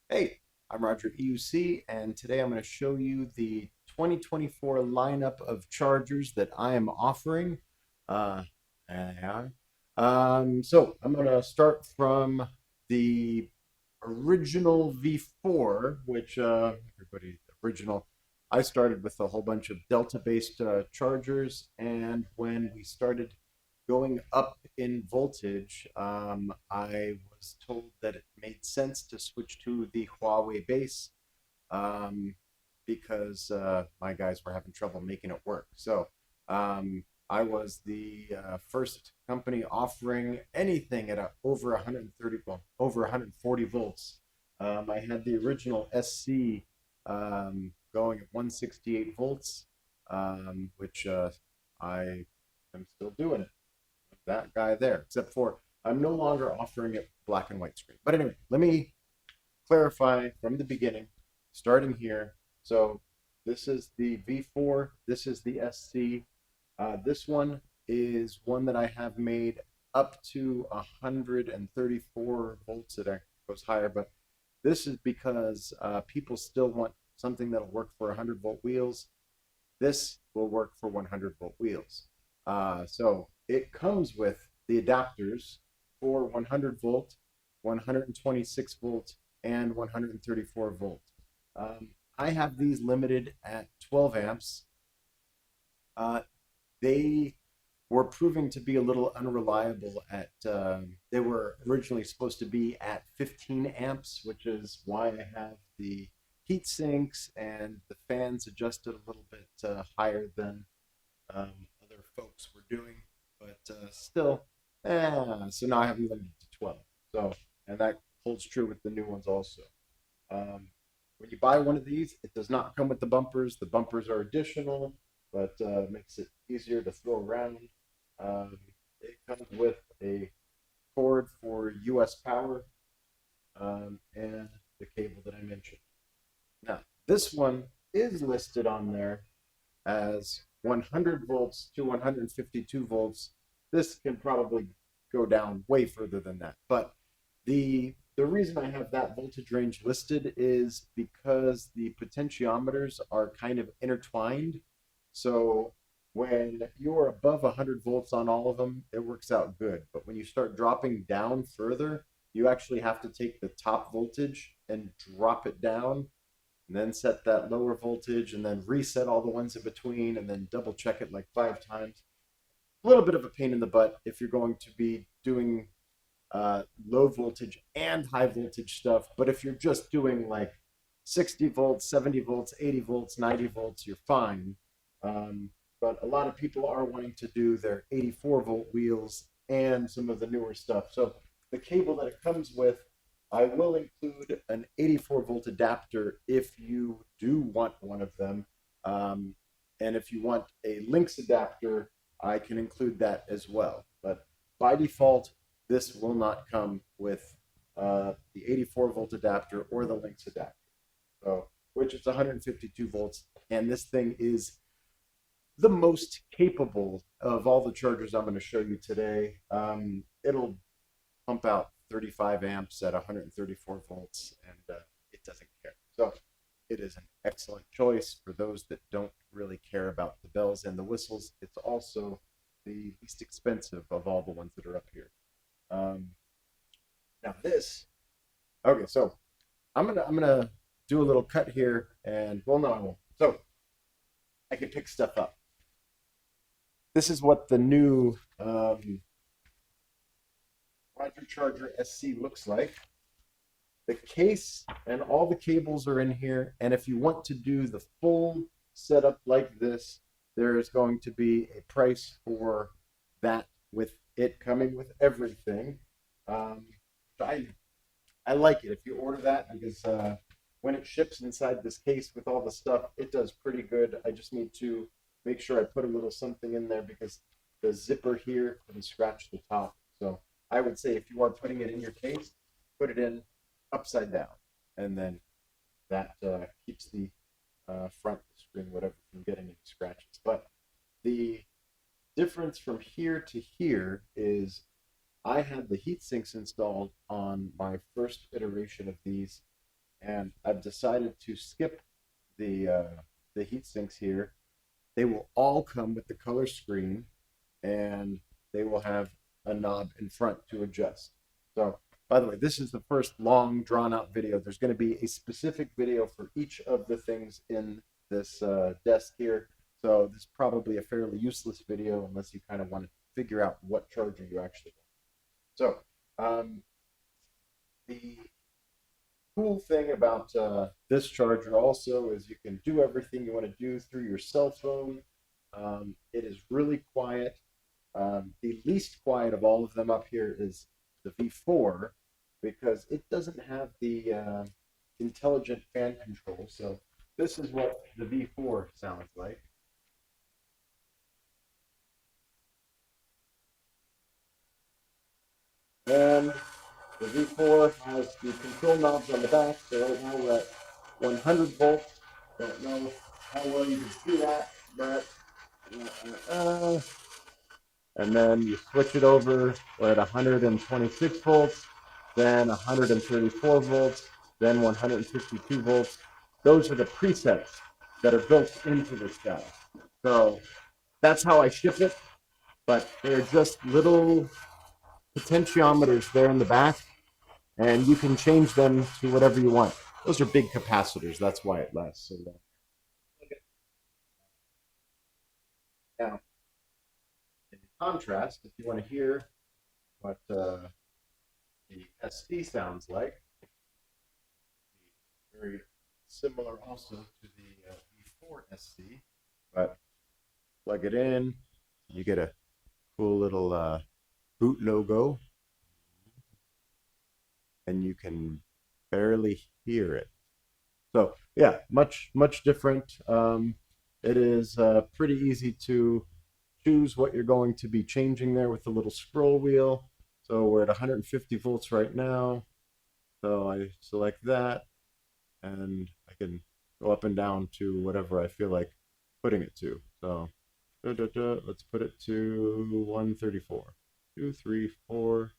Hey, I'm Roger EUC, and today I'm going to show you the 2024 lineup of chargers that I am offering. Uh, and so I'm going to start from the original V4, which everybody original. I started with a whole bunch of Delta-based chargers, and when we started going up in voltage, I was told that it made sense to switch to the Huawei base um, because my guys were having trouble making it work. So I was the first company offering anything at over 130, well, over 140 volts. I had the original SC going at 168 volts, which I am still doing it. That guy there, except for I'm no longer offering it black and white screen. But anyway, let me clarify from the beginning, starting here. So this is the V4, this is the SC. This one is one that I have made up to 134 volts. It goes higher, but this is because people still want something that'll work for 100-volt wheels. This will work for 100-volt wheels. So it comes with the adapters for 100 volt, 126 volt, and 134 volt. I have these limited at 12 amps. Uh, they were proving to be a little unreliable at they were originally supposed to be at 15 amps, which is why I have the heat sinks and the fans adjusted a little bit higher than other folks were doing, but still, so now I have them limited to 12. So, and that holds true with the new ones also. When you buy one of these, it does not come with the bumpers. The bumpers are additional, but makes it easier to throw around. Um, it comes with a cord for US power and the cable that I mentioned. Now, this one is listed on there as 100 volts to 152 volts. This can probably go down way further than that. But the reason I have that voltage range listed is because the potentiometers are kind of intertwined. So when you're above 100 volts on all of them, it works out good. But when you start dropping down further, you actually have to take the top voltage and drop it down and then set that lower voltage and then reset all the ones in between and then double check it like 5 times. A little bit of a pain in the butt if you're going to be doing low voltage and high voltage stuff. But if you're just doing like 60 volts, 70 volts, 80 volts, 90 volts, you're fine. But a lot of people are wanting to do their 84-volt wheels and some of the newer stuff. So the cable that it comes with, I will include an 84-volt adapter if you do want one of them. Um, and if you want a Lynx adapter, I can include that as well. But by default, this will not come with the 84-volt adapter or the Lynx adapter. So, which is 152 volts, and this thing is the most capable of all the chargers I'm going to show you today. It'll pump out 35 amps at 134 volts, and it doesn't care. So it is an excellent choice for those that don't really care about the bells and the whistles. It's also the least expensive of all the ones that are up here. Um, Now this, okay, so I'm gonna do a little cut here, and well, no, I won't. So I can pick stuff up. This is what the new Roger Charger SC looks like. The case and all the cables are in here, and if you want to do the full setup like this, there is going to be a price for that with it coming with everything. Um, I I like it if you order that because when it ships inside this case with all the stuff, it does pretty good. I just need to make sure I put a little something in there because the zipper here can scratch the top. So I would say if you are putting it in your case, put it in upside down, and then that keeps the front screen, whatever, from getting any scratches. But the difference from here to here is I had the heat sinks installed on my first iteration of these, and I've decided to skip the heat sinks here. They will all come with the color screen, and they will have a knob in front to adjust. So, by the way, this is the first long drawn out video. There's going to be a specific video for each of the things in this desk here. So this is probably a fairly useless video unless you kind of want to figure out what charger you actually want. So the cool thing about this charger also is you can do everything you want to do through your cell phone. It is really quiet. The least quiet of all of them up here is the V4 because it doesn't have the intelligent fan control. So this is what the V4 sounds like. And the V4 has the control knobs on the back. So right now we're at 100 volts. Don't know how well you can see that, but and then you switch it over. We're at 126 volts, then 134 volts, then 152 volts. Those are the presets that are built into this guy. So that's how I ship it, but they're just little potentiometers there in the back, and you can change them to whatever you want. Those are big capacitors. That's why it lasts so long. Now, in contrast, if you want to hear what the SD sounds like, very similar also to the V4 SD, but plug it in, you get a cool little boot logo, and you can barely hear it. So yeah, much different. It is pretty easy to choose what you're going to be changing there with the little scroll wheel. So we're at 150 volts right now. So I select that, and I can go up and down to whatever I feel like putting it to. So let's put it to 134. 234.4.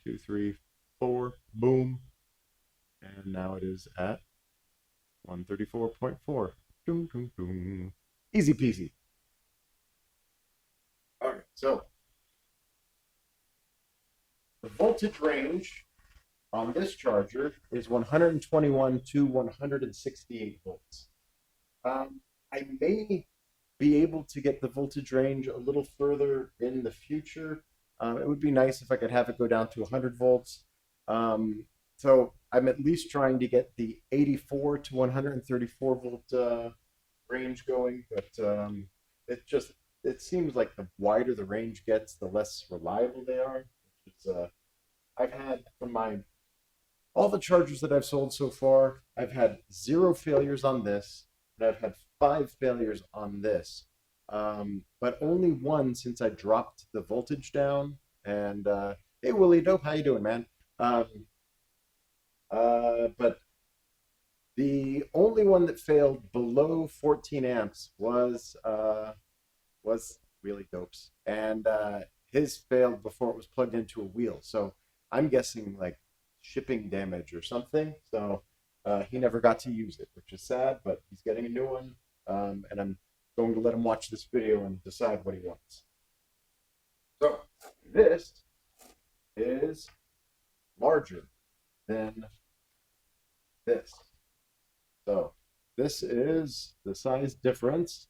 234. Boom. And now it is at 134.4. Doom, doom, doom. Easy peasy. All right, so the voltage range on this charger is 121 to 168 volts. I may be able to get the voltage range a little further in the future. It would be nice if I could have it go down to 100 volts. So I'm at least trying to get the 84 to 134 volt range going, but it seems like the wider the range gets, the less reliable they are. Which is, I've had from all the chargers that I've sold so far, I've had 0 failures on this, and I've had 5 failures on this. But only one since I dropped the voltage down. And hey, Willie Dope, how you doing, man? But the only one that failed below 14 amps was Willie Dope's, and his failed before it was plugged into a wheel. So I'm guessing like shipping damage or something. So he never got to use it, which is sad. But he's getting a new one, and I'm going to let him watch this video and decide what he wants. So this is larger than this. So this is the size difference.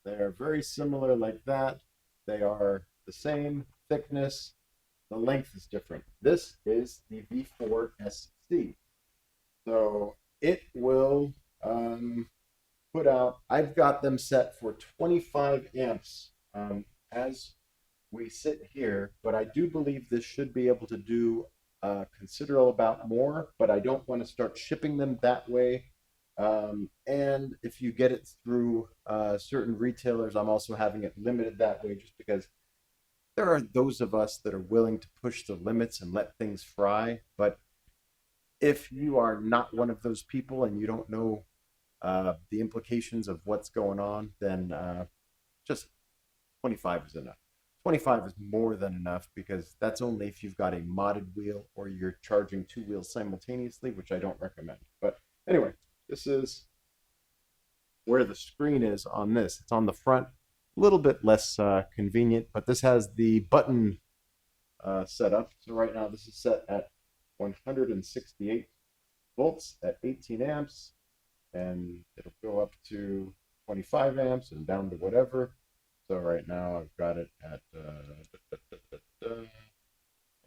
They are very similar like that. They are the same thickness. The length is different. This is the V4 SC. So it will put out, I've got them set for 25 amps as we sit here, but I do believe this should be able to do a considerable amount more, but I don't want to start shipping them that way. And if you get it through certain retailers, I'm also having it limited that way just because there are those of us that are willing to push the limits and let things fry. But if you are not one of those people and you don't know the implications of what's going on, then just 25 is enough. 25 is more than enough because that's only if you've got a modded wheel or you're charging 2 wheels simultaneously, which I don't recommend. But anyway, this is where the screen is on this. It's on the front, a little bit less convenient, but this has the button set up. So right now this is set at 168 volts at 18 amps, and it'll go up to 25 amps and down to whatever. So right now I've got it at, well,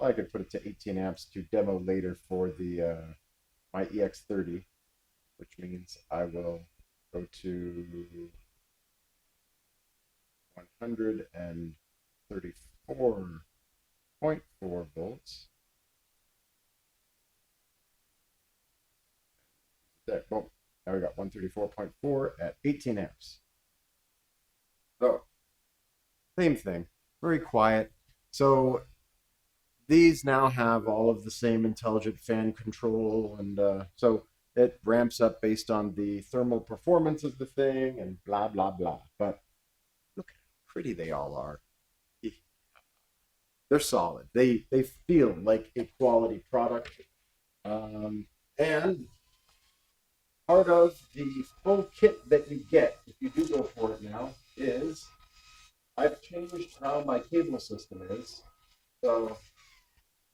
I could put it to 18 amps to demo later for the my EX30, which means I will go to 134.4 volts. There, boom. Now we got 134.4 at 18 amps. So, same thing, very quiet. So these now have all of the same intelligent fan control, and so it ramps up based on the thermal performance of the thing and blah, blah, blah. But look how pretty they all are. They're solid. They feel like a quality product. And part of the full kit that you get, if you do go for it now, is I've changed how my cable system is. So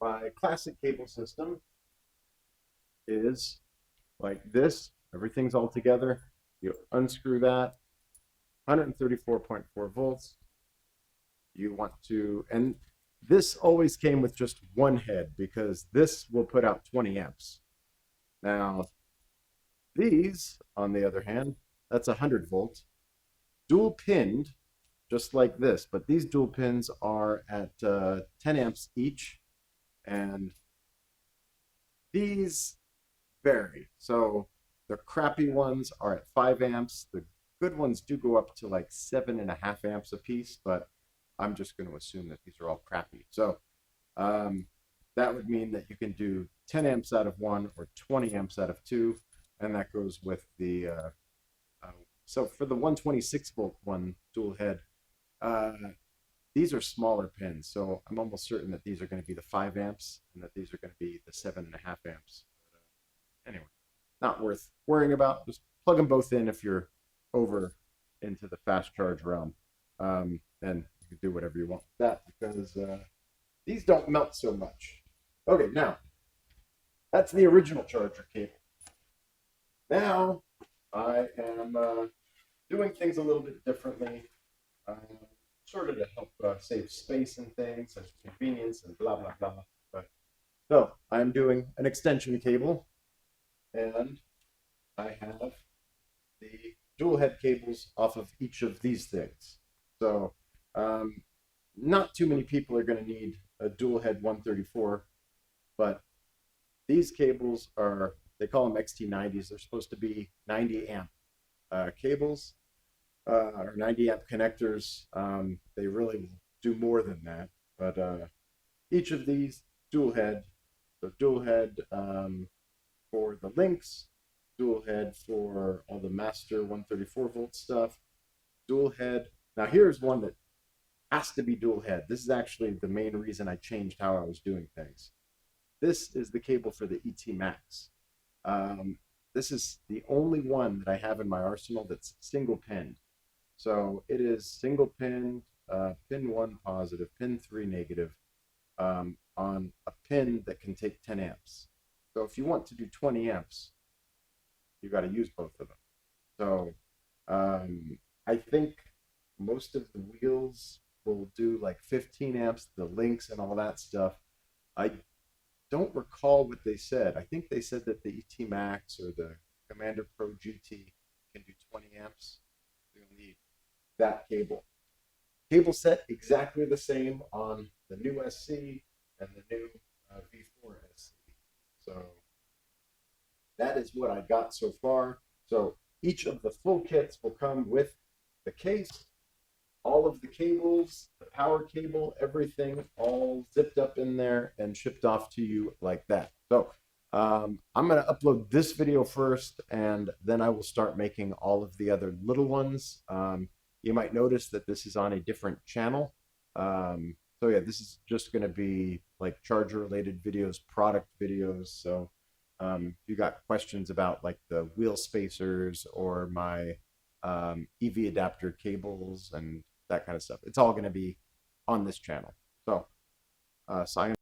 my classic cable system is like this. Everything's all together. You unscrew that, 134.4 volts. You want to, and this always came with just one head because this will put out 20 amps. Now, these, on the other hand, that's 100 volts, dual pinned, just like this, but these dual pins are at 10 amps each, and these vary. So the crappy ones are at 5 amps. The good ones do go up to like 7.5 amps a piece, but I'm just going to assume that these are all crappy. So that would mean that you can do 10 amps out of one or 20 amps out of two, and that goes with the so for the 126 volt one dual head, these are smaller pins, so I'm almost certain that these are going to be the 5 amps and that these are going to be the 7.5 amps. Anyway, not worth worrying about. Just plug them both in if you're over into the fast charge realm, and you can do whatever you want with that because these don't melt so much. Okay, now that's the original charger cable. Now I am doing things a little bit differently, sort of to help save space and things and convenience and blah blah blah. But so I'm doing an extension cable, and I have the dual head cables off of each of these things. So not too many people are going to need a dual head 134, but these cables are, they call them XT90s. They're supposed to be 90 amp cables or 90 amp connectors. They really do more than that, but each of these dual head, so dual head for the links, dual head for all the master 134 volt stuff, dual head. Now here's one that has to be dual head. This is actually the main reason I changed how I was doing things. This is the cable for the ET Max. This is the only one that I have in my arsenal that's single pinned. So it is single pinned, pin 1 positive, pin 3 negative, on a pin that can take 10 amps. So if you want to do 20 amps, you got to use both of them. So I think most of the wheels will do like 15 amps, the links and all that stuff. I don't recall what they said. I think they said that the ET Max or the Commander Pro GT can do 20 amps. You'll need that cable. Cable set exactly the same on the new SC and the new V4 SC. So that is what I got so far. So each of the full kits will come with the case, all of the cables, the power cable, everything all zipped up in there and shipped off to you like that. So I'm going to upload this video first, and then I will start making all of the other little ones. You might notice that this is on a different channel. So yeah, this is just going to be like charger related videos, product videos. So if you got questions about like the wheel spacers or my EV adapter cables and that kind of stuff, it's all going to be on this channel. So sign